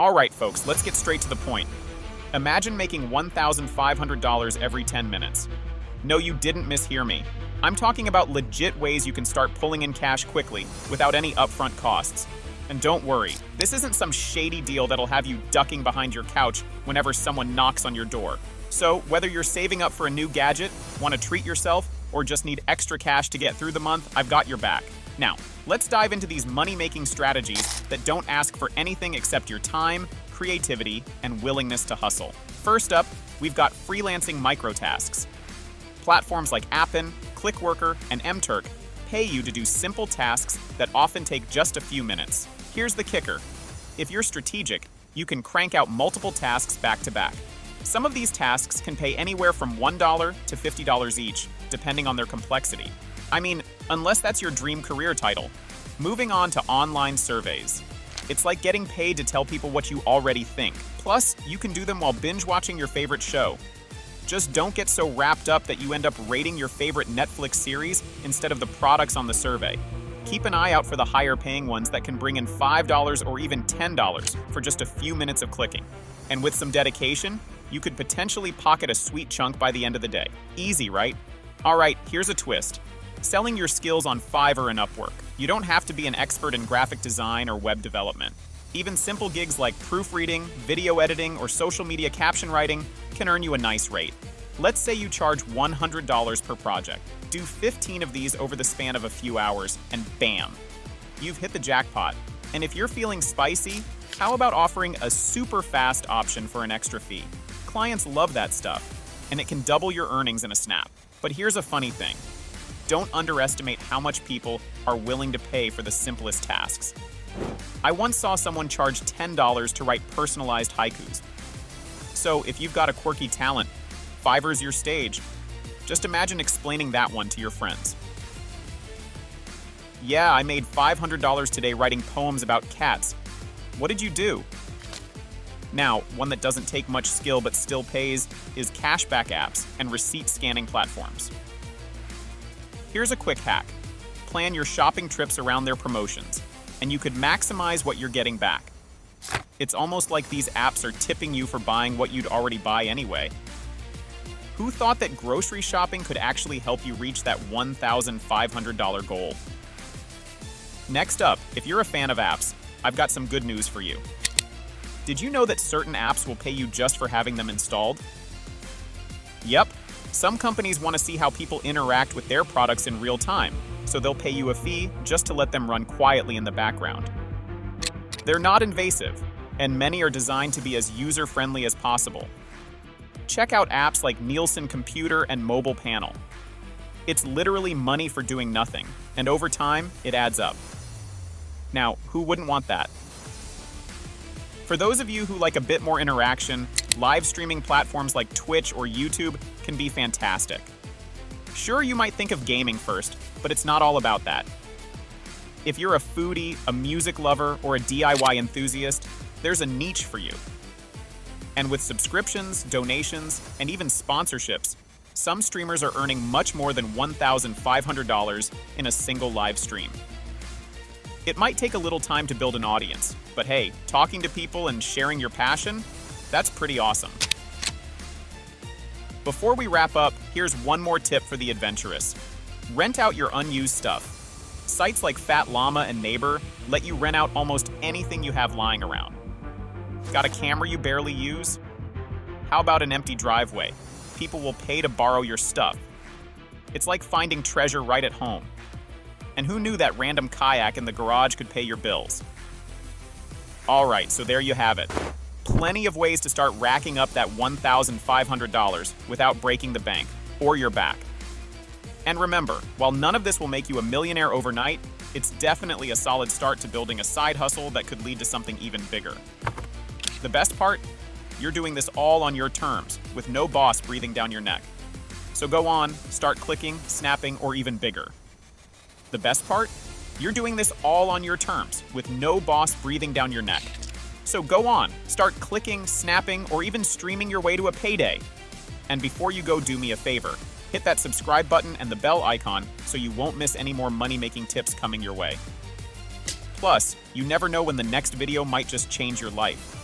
All right, folks, let's get straight to the point. Imagine making $1,500 every 10 minutes. No, you didn't mishear me. I'm talking about legit ways you can start pulling in cash quickly without any upfront costs. And don't worry, this isn't some shady deal that'll have you ducking behind your couch whenever someone knocks on your door. So, whether you're saving up for a new gadget, want to treat yourself, or just need extra cash to get through the month, I've got your back. Now, let's dive into these money-making strategies that don't ask for anything except your time, creativity, and willingness to hustle. First up, we've got freelancing microtasks. Platforms like Appen, Clickworker, and Mturk pay you to do simple tasks that often take just a few minutes. Here's the kicker. If you're strategic, you can crank out multiple tasks back to back. Some of these tasks can pay anywhere from $1 to $50 each, depending on their complexity. I mean, unless that's your dream career title. Moving on to online surveys. It's like getting paid to tell people what you already think. Plus, you can do them while binge watching your favorite show. Just don't get so wrapped up that you end up rating your favorite Netflix series instead of the products on the survey. Keep an eye out for the higher paying ones that can bring in $5 or even $10 for just a few minutes of clicking. And with some dedication, you could potentially pocket a sweet chunk by the end of the day. Easy, right? All right, here's a twist. Selling your skills on Fiverr and Upwork. You don't have to be an expert in graphic design or web development. Even simple gigs like proofreading, video editing, or social media caption writing can earn you a nice rate. Let's say you charge $100 per project. Do 15 of these over the span of a few hours, and bam! You've hit the jackpot. And if you're feeling spicy, how about offering a super fast option for an extra fee? Clients love that stuff, and it can double your earnings in a snap. But here's a funny thing. Don't underestimate how much people are willing to pay for the simplest tasks. I once saw someone charge $10 to write personalized haikus. So if you've got a quirky talent, Fiverr's your stage. Just imagine explaining that one to your friends. Yeah, I made $500 today writing poems about cats. What did you do? Now, one that doesn't take much skill but still pays is cashback apps and receipt scanning platforms. Here's a quick hack. Plan your shopping trips around their promotions, and you could maximize what you're getting back. It's almost like these apps are tipping you for buying what you'd already buy anyway. Who thought that grocery shopping could actually help you reach that $1,500 goal? Next up, if you're a fan of apps, I've got some good news for you. Did you know that certain apps will pay you just for having them installed? Yep. Some companies want to see how people interact with their products in real time, so they'll pay you a fee just to let them run quietly in the background. They're not invasive, and many are designed to be as user-friendly as possible. Check out apps like Nielsen Computer and Mobile Panel. It's literally money for doing nothing, and over time, it adds up. Now, who wouldn't want that? For those of you who like a bit more interaction, live streaming platforms like Twitch or YouTube can be fantastic. Sure, you might think of gaming first, but it's not all about that. If you're a foodie, a music lover, or a DIY enthusiast, there's a niche for you. And with subscriptions, donations, and even sponsorships, some streamers are earning much more than $1,500 in a single live stream. It might take a little time to build an audience, but hey, talking to people and sharing your passion, that's pretty awesome. Before we wrap up, here's one more tip for the adventurous. Rent out your unused stuff. Sites like Fat Llama and Neighbor let you rent out almost anything you have lying around. Got a camera you barely use? How about an empty driveway? People will pay to borrow your stuff. It's like finding treasure right at home. And who knew that random kayak in the garage could pay your bills? All right, so there you have it. Plenty of ways to start racking up that $1,500 without breaking the bank or your back. And remember, while none of this will make you a millionaire overnight, it's definitely a solid start to building a side hustle that could lead to something even bigger. The best part? You're doing this all on your terms, with no boss breathing down your neck. So go on, start clicking, snapping, or even bigger. The best part? You're doing this all on your terms, with no boss breathing down your neck. So go on, start clicking, snapping, or even streaming your way to a payday. And before you go, do me a favor. Hit that subscribe button and the bell icon so you won't miss any more money-making tips coming your way. Plus, you never know when the next video might just change your life.